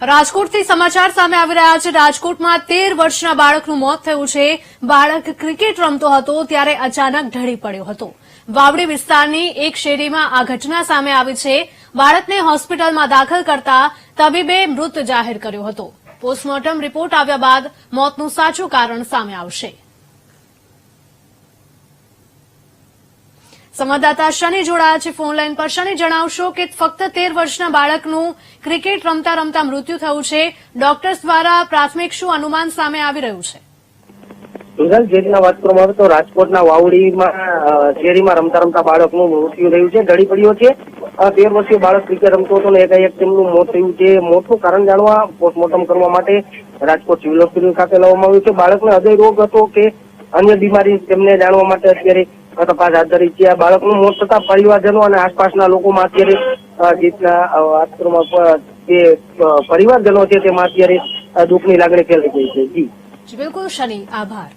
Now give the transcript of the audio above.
રાજકોટથી સમાચાર સામે આવી રહ્યા છે। રાજકોટમાં 13 વર્ષના બાળકનું મોત થયું છે। બાળક ક્રિકેટ રમતો હતો ત્યારે અચાનક ઢળી પડ્યો હતો। વાવડી વિસ્તારની એક શેરીમાં આ ઘટના સામે આવી છે। બાળકને હોસ્પિટલમાં દાખલ કરતા તબીબે મૃત જાહેર કર્યો હતો। પોસ્ટમોર્ટમ રિપોર્ટ આવ્યા બાદ મોતનું સાચું કારણ સામે આવશે। સંવાદદાતા શનિ જોડાયા છે ફોન લાઈન પર। શનિ, જણાવશો કે ફક્ત 13 વર્ષના બાળકનું ક્રિકેટ રમતા રમતા મૃત્યુ થયું છે। ડોક્ટર્સ દ્વારા પ્રાથમિક શું અનુમાન સામે આવી રહ્યું છે? જે રીતના વાત કરવામાં આવે તો રાજકોટના વાવડીમાં શેરીમાં રમતા રમતા બાળકનું મૃત્યુ થયું છે, ઢળી પડ્યો છે। 13 વર્ષીય બાળક ક્રિકેટ રમતો હતો અને એકાએક તેમનું મોત થયું છે। મોતનું કારણ જાણવા પોસ્ટમોર્ટમ કરવા માટે રાજકોટ સિવિલ હોસ્પિટલ ખાતે લાવવામાં આવ્યું છે। બાળકને હૃદય રોગ હતો કે અન્ય બીમારી તેમને જાણવા માટે અત્યારે તપાસ હાથ ધરી છે। આ બાળકનું મોત થતા પરિવારજનો અને આસપાસના લોકોમાં અત્યારે જે પરિવારજનો છે તેમાં અત્યારે દુઃખની લાગણી ફેલાઈ ગઈ છે। જી બિલકુલ શનિ, આભાર।